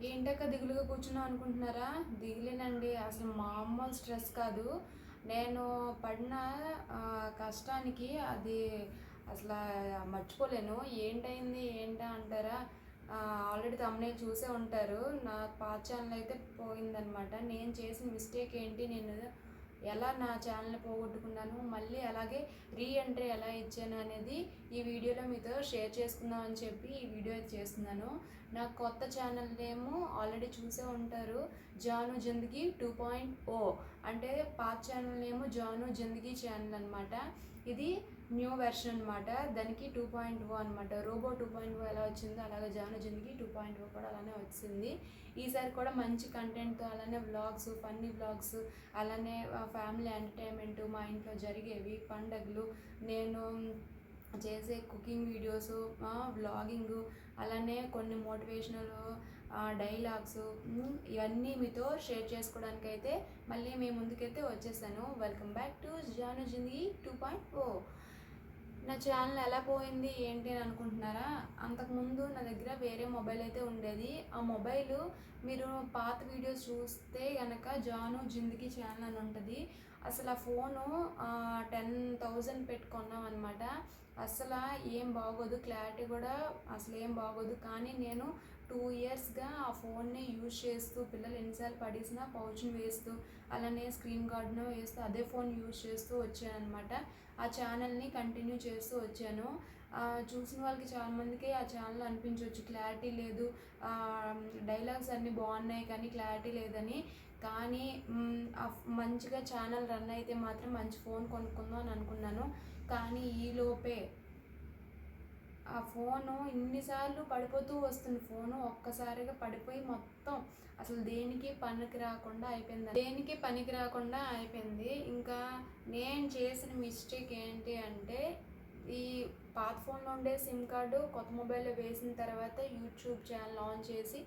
ఏంటక్క దిగులుగా కూర్చున్నావు అనుకుంటున్నారా? దిగులేనండి, అసలు మామూలు స్ట్రెస్ కాదు. నేను పడిన కష్టానికి అది అసలు మర్చిపోలేను. ఏంటైంది ఏంటా అంటారా? ఆల్రెడీ తమ్మునేలు చూసే ఉంటారు. నా పాత ఛానల్ అయితే పోయిందనమాట. నేను చేసిన మిస్టేక్ ఏంటి, నేను ఎలా నా ఛానల్ని పోగొట్టుకున్నాను, మళ్ళీ అలాగే రీఎంట్రీ ఎలా ఇచ్చాను అనేది ఈ వీడియోలో మీతో షేర్ చేసుకుందాం అని చెప్పి ఈ వీడియో అయితే చేస్తున్నాను. నా కొత్త ఛానల్ నేము ఆల్రెడీ చూసే ఉంటారు, జాను జిందగీ 2.0. అంటే పాత ఛానల్ నేము జాను జిందగీ ఛానల్ అనమాట. ఇది న్యూ వెర్షన్ అనమాట. దానికి 2.0 అనమాట. రోబో 2.0 ఎలా వచ్చిందో అలాగే జాను జిందగీ 2.0 కూడా అలానే వచ్చింది. ఈసారి కూడా మంచి కంటెంట్తో, అలానే వ్లాగ్స్, ఫన్నీ వ్లాగ్స్, అలానే ఫ్యామిలీ ఎంటర్టైన్మెంట్, మా ఇంట్లో జరిగేవి, పండగలు, నేను చేసే కుకింగ్ వీడియోస్, వ్లాగింగ్, అలానే కొన్ని మోటివేషనల్ డైలాగ్స్, ఇవన్నీ మీతో షేర్ చేసుకోవడానికి అయితే మళ్ళీ మీ ముందుకైతే వచ్చేసాను. వెల్కమ్ బ్యాక్ టు జాను జిందగీ 2.0. నా ఛానల్ ఎలా పోయింది ఏంటి అని అనుకుంటున్నారా? అంతకుముందు నా దగ్గర వేరే మొబైల్ అయితే ఉండేది. ఆ మొబైల్ మీరు పాత వీడియోస్ చూస్తే కనుక జాను జిందగీ ఛానల్ అని ఉంటుంది. అసలు ఆ ఫోను 10,000 పెట్టుకున్నాం అనమాట. అసలు ఏం బాగోదు, క్లారిటీ కూడా అసలు ఏం బాగోదు. కానీ నేను 2 ఇయర్స్గా ఆ ఫోన్ని యూజ్ చేస్తూ, పిల్లలు ఎన్నిసార్లు పడేసినా పౌచ్ని వేస్తూ, అలానే స్క్రీన్ గార్డ్ను వేస్తూ అదే ఫోన్ యూజ్ చేస్తూ వచ్చాను అనమాట. ఆ ఛానల్ని కంటిన్యూ చేస్తూ వచ్చాను. చూసిన వాళ్ళకి చాలామందికి ఆ ఛానల్ అనిపించవచ్చు క్లారిటీ లేదు, డైలాగ్స్ అన్నీ బాగున్నాయి కానీ క్లారిటీ లేదని. కానీ మంచిగా ఛానల్ రన్ అయితే మాత్రం మంచి ఫోన్ కొనుక్కుందాం అని అనుకున్నాను. కానీ ఈలోపే ఆ ఫోను ఇన్నిసార్లు పడిపోతూ వస్తుంది. ఫోను ఒక్కసారిగా పడిపోయి మొత్తం అసలు దేనికి పనికి రాకుండా అయిపోయింది. ఇంకా నేను చేసిన మిస్టేక్ ఏంటి అంటే, ఈ పాత ఫోన్లో ఉండే సిమ్ కార్డు కొత్త మొబైల్లో వేసిన తర్వాత యూట్యూబ్ ఛానల్ ఆన్ చేసి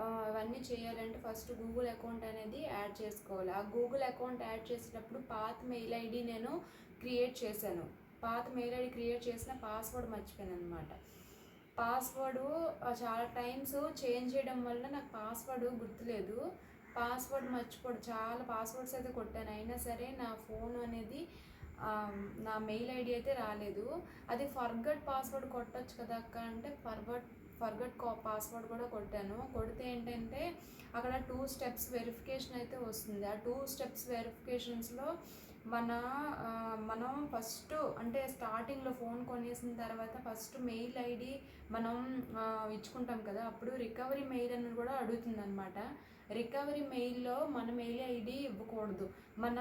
అవన్నీ చేయాలంటే ఫస్ట్ గూగుల్ అకౌంట్ అనేది యాడ్ చేసుకోవాలి. ఆ గూగుల్ అకౌంట్ యాడ్ చేసేటప్పుడు పాత మెయిల్ ఐడి నేను క్రియేట్ చేశాను. పాత మెయిల్ ఐడి క్రియేట్ చేసిన పాస్వర్డ్ మర్చిపోయాను అనమాట. పాస్వర్డ్ చాలా టైమ్స్ చేంజ్ చేయడం వల్ల నాకు పాస్వర్డ్ గుర్తులేదు. పాస్వర్డ్ మర్చిపోడు, చాలా పాస్వర్డ్స్ అయితే కొట్టాను, అయినా సరే నా ఫోన్ అనేది నా మెయిల్ ఐడి అయితే రాలేదు. అది ఫర్గట్ పాస్వర్డ్ కొట్టచ్చు కదా అక్క అంటే, ఫర్గట్ పాస్వర్డ్ కూడా కొట్టాను. కొడితే ఏంటంటే అక్కడ 2 స్టెప్స్ వెరిఫికేషన్ అయితే వస్తుంది. ఆ 2 స్టెప్స్ వెరిఫికేషన్స్లో మనం ఫస్ట్ అంటే స్టార్టింగ్లో ఫోన్ కొనేసిన తర్వాత ఫస్ట్ మెయిల్ ఐడి మనం ఇచ్చుకుంటాం కదా, అప్పుడు రికవరీ మెయిల్ అని కూడా అడుగుతుంది అనమాట. రికవరీ మెయిల్లో మన మెయిల్ ఐడి ఇవ్వకూడదు. మన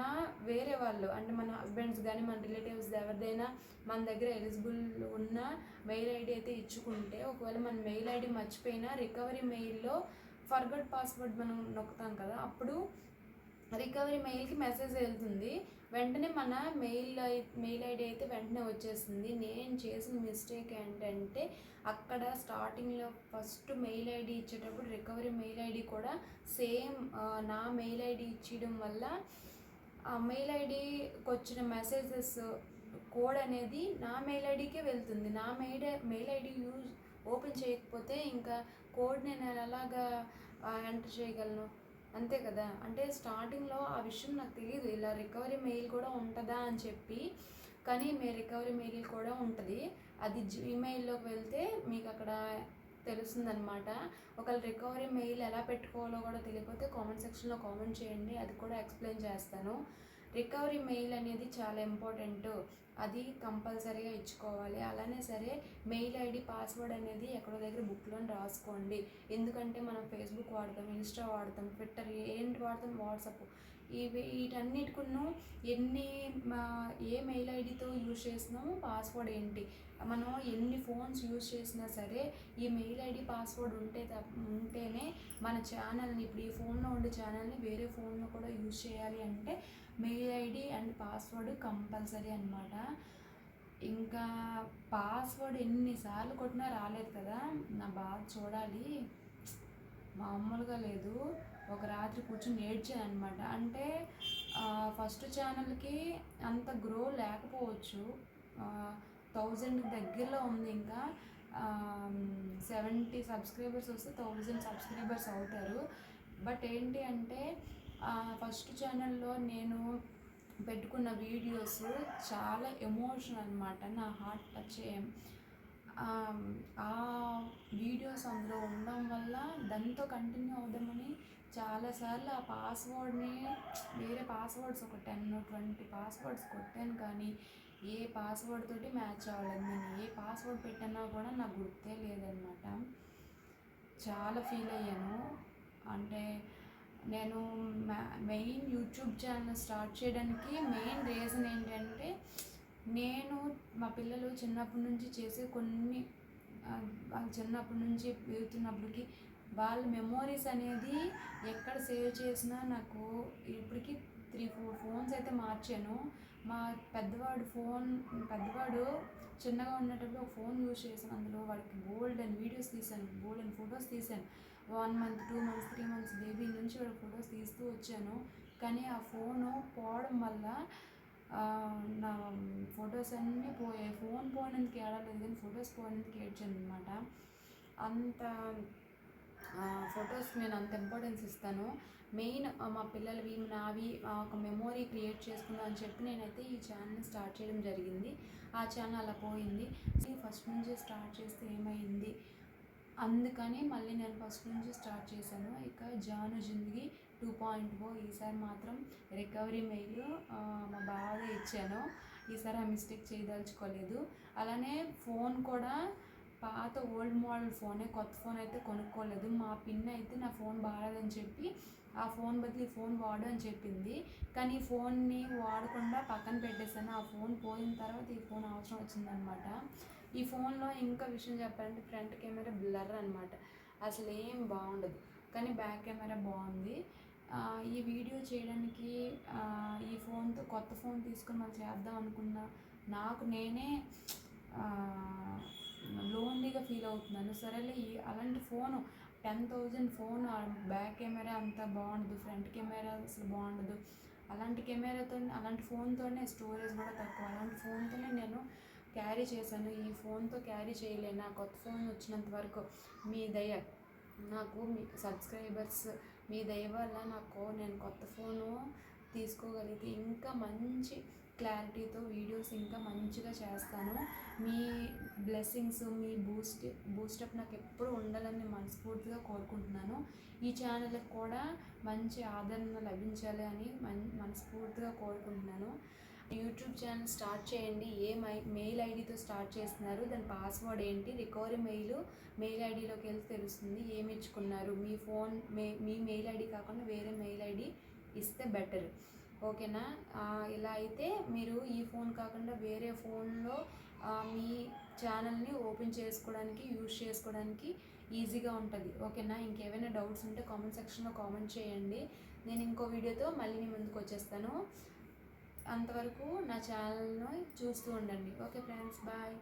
వేరే వాళ్ళు అంటే మన హస్బెండ్స్ కానీ మన రిలేటివ్స్ ఎవరిదైనా మన దగ్గర ఎలిజిబుల్ ఉన్న మెయిల్ ఐడి అయితే ఇచ్చుకుంటే, ఒకవేళ మన మెయిల్ ఐడి మర్చిపోయినా రికవరీ మెయిల్లో ఫర్గట్ పాస్వర్డ్ మనం నొక్కుతాం కదా, అప్పుడు రికవరీ మెయిల్కి మెసేజ్ వెళ్తుంది. వెంటనే మన మెయిల్ ఐడి అయితే వెంటనే వచ్చేస్తుంది. నేను చేసిన మిస్టేక్ ఏంటంటే, అక్కడ స్టార్టింగ్లో ఫస్ట్ మెయిల్ ఐడి ఇచ్చేటప్పుడు రికవరీ మెయిల్ ఐడి కూడా సేమ్ నా మెయిల్ ఐడి ఇచ్చేయడం వల్ల ఆ మెయిల్ ఐడికి వచ్చిన మెసేజెస్ కోడ్ అనేది నా మెయిల్ ఐడికే వెళ్తుంది. నా మెయిల్ ఐడి ఓపెన్ చేయకపోతే ఇంకా కోడ్ నేను ఎలాగా ఎంటర్ చేయగలను? అంతే కదా. అంటే స్టార్టింగ్లో ఆ విషయం నాకు తెలియదు, ఇలా రికవరీ మెయిల్ కూడా ఉంటుందా అని చెప్పి. కానీ మీ రికవరీ మెయిల్ కూడా ఉంటుంది. అది జీమెయిల్లోకి వెళ్తే మీకు అక్కడ తెలుస్తుందన్నమాట. ఒకవేళ రికవరీ మెయిల్ ఎలా పెట్టుకోవాలో కూడా తెలియకపోతే కామెంట్ సెక్షన్లో కామెంట్ చేయండి, అది కూడా ఎక్స్ప్లెయిన్ చేస్తాను. రికవరీ మెయిల్ అనేది చాలా ఇంపార్టెంట్, అది కంపల్సరీగా ఇచ్చుకోవాలి. అలానే సరే మెయిల్ ఐడి పాస్వర్డ్ అనేది ఎక్కడో దగ్గర బుక్లో రాసుకోండి. ఎందుకంటే మనం ఫేస్బుక్ వాడతాం, ఇన్స్టా వాడతాం, ట్విట్టర్ ఏంటి వాడతాం, వాట్సాప్, వీటన్నిటికును ఏ మెయిల్ ఐడితో యూజ్ చేసినామో పాస్వర్డ్ ఏంటి, మనం ఎన్ని ఫోన్స్ యూజ్ చేసినా సరే ఈ మెయిల్ ఐడి పాస్వర్డ్ ఉంటేనే మన ఛానల్ని, ఇప్పుడు ఈ ఫోన్లో ఉండే ఛానల్ని వేరే ఫోన్లో కూడా యూజ్ చేయాలి అంటే mail ID and password compulsory అనమాట. ఇంకా పాస్వర్డ్ ఎన్నిసార్లు కొట్టినా రాలేదు కదా, నా బాధ చూడాలి, మామూలుగా లేదు. ఒక రాత్రి కూర్చొని ఏడ్చాను అనమాట. అంటే ఫస్ట్ ఛానల్కి అంత గ్రో లేకపోవచ్చు, 1000 దగ్గరలో ఉంది. ఇంకా 70 సబ్స్క్రైబర్స్ వస్తే 1000 సబ్స్క్రైబర్స్ అవుతారు. బట్ ఏంటి అంటే ఫస్ట్ ఛానల్లో నేను పెట్టుకున్న వీడియోస్ చాలా ఎమోషనల్ అనమాట, నా హార్ట్ టచ్ ఆ వీడియోస్ అందులో ఉండడం వల్ల దాంతో కంటిన్యూ అవుదామని చాలాసార్లు ఆ పాస్వర్డ్ని వేరే పాస్వర్డ్స్ ఒక 10-20 పాస్వర్డ్స్ కొట్టాను, కానీ ఏ పాస్వర్డ్ తోటి మ్యాచ్ అవ్వలేదు. నేను ఏ పాస్వర్డ్ పెట్టినా కూడా నాకు గుర్తే లేదనమాట. చాలా ఫీల్ అయ్యాను. అంటే నేను మెయిన్ యూట్యూబ్ ఛానల్ స్టార్ట్ చేయడానికి మెయిన్ రీజన్ ఏంటంటే, నేను మా పిల్లలు చిన్నప్పటి నుంచి చేసే కొన్ని వాళ్ళు చిన్నప్పటి నుంచి పెరుగుతున్నప్పటికి వాళ్ళ మెమోరీస్ అనేది ఎక్కడ సేవ్ చేసినా నాకు ఇప్పటికీ 3-4 ఫోన్స్ అయితే మార్చాను. మా పెద్దవాడు చిన్నగా ఉన్నప్పుడు ఒక ఫోన్ యూజ్ చేశాను. అందులో వాడికి బోల్డ్ అండ్ వీడియోస్ తీశాను, బోల్డ్ అండ్ ఫొటోస్ తీశాను. 1 month, 2 months, 3 months బేబీ నుంచి వాడికి ఫొటోస్ తీస్తూ వచ్చాను. కానీ ఆ ఫోను పోవడం వల్ల నా ఫొటోస్ అన్నీ పోయాయి. ఫోన్ పోయినందుకు ఏడలేదు, కానీ ఫొటోస్ పోయినందుకు ఏడ్చాను అనమాట. అంత ఫొటోస్ నేను అంత ఇంపార్టెన్స్ ఇస్తాను. మెయిన్ మా పిల్లలవి నావి ఒక మెమొరీ క్రియేట్ చేసుకుందాం అని చెప్పి నేనైతే ఈ ఛానల్ స్టార్ట్ చేయడం జరిగింది. ఆ ఛానల్ అలా పోయింది. ఫస్ట్ నుంచి స్టార్ట్ చేస్తే ఏమైంది, అందుకని మళ్ళీ నేను ఫస్ట్ నుంచి స్టార్ట్ చేశాను. ఇక జాను జిందగీ 2.0 ఈసారి మాత్రం రికవరీ మెయిల్ మా బాగా ఇచ్చాను. ఈసారి ఆ మిస్టేక్ చేయదలుచుకోలేదు. అలానే ఫోన్ కూడా పాత ఓల్డ్ మోడల్ ఫోనే, కొత్త ఫోన్ అయితే కొనుక్కోలేదు. మా పిన్ అయితే నా ఫోన్ బాగాలేదని చెప్పి ఆ ఫోన్ బదులు ఈ ఫోన్ వాడు అని చెప్పింది, కానీ ఈ ఫోన్ని వాడకుండా పక్కన పెట్టేశాను. ఆ ఫోన్ పోయిన తర్వాత ఈ ఫోన్ అవసరం వచ్చిందనమాట. ఈ ఫోన్లో ఇంకా విషయం చెప్పాలంటే ఫ్రంట్ కెమెరా బ్లర్ అనమాట, అసలు ఏం బాగుండదు, కానీ బ్యాక్ కెమెరా బాగుంది. ఈ వీడియో చేయడానికి ఈ ఫోన్తో కొత్త ఫోన్ తీసుకొని మనం చేద్దాం అనుకున్నా నాకు నేనే లోన్లీగా ఫీల్ అవుతున్నాను. సరేలే అలాంటి ఫోను 10,000 ఫోన్, బ్యాక్ కెమెరా అంత బాగుండదు, ఫ్రంట్ కెమెరా అసలు బాగుండదు. అలాంటి ఫోన్తోనే స్టోరేజ్ కూడా తక్కువ, అలాంటి ఫోన్తోనే నేను క్యారీ చేశాను. ఈ ఫోన్తో క్యారీ చేయలేను. నా కొత్త ఫోన్ వచ్చినంత వరకు మీ దయ, నాకు మీ సబ్స్క్రైబర్స్ మీ దయ వల్ల నేను కొత్త ఫోను తీసుకోగలిగితే ఇంకా మంచి క్లారిటీతో వీడియోస్ ఇంకా మంచిగా చేస్తాను. మీ బ్లెస్సింగ్స్, మీ బూస్టప్ నాకు ఎప్పుడు ఉండాలని మనస్ఫూర్తిగా కోరుకుంటున్నాను. ఈ ఛానల్కి కూడా మంచి ఆదరణ లభించాలి అని మనస్ఫూర్తిగా కోరుకుంటున్నాను. యూట్యూబ్ ఛానల్ స్టార్ట్ చేయండి. ఏ మెయిల్ ఐడితో స్టార్ట్ చేస్తున్నారు, దాని పాస్వర్డ్ ఏంటి, రికవరీ మెయిల్ ఐడిలోకి వెళ్తే తెలుస్తుంది ఏమి ఇచ్చుకున్నారు. మీ మెయిల్ ఐడి కాకుండా వేరే మెయిల్ ఐడి ఇస్తే బెటర్, ఓకేనా? ఇలా అయితే మీరు ఈ ఫోన్ కాకుండా వేరే ఫోన్లో మీ ఛానల్ని ఓపెన్ చేసుకోవడానికి, యూజ్ చేసుకోవడానికి ఈజీగా ఉంటుంది, ఓకేనా? ఇంకేమైనా డౌట్స్ ఉంటే కామెంట్ సెక్షన్లో కామెంట్ చేయండి. నేను ఇంకో వీడియోతో మళ్ళీ మీ ముందుకు వచ్చేస్తాను. అంతవరకు నా ఛానల్ని చూస్తూ ఉండండి. Okay friends, bye.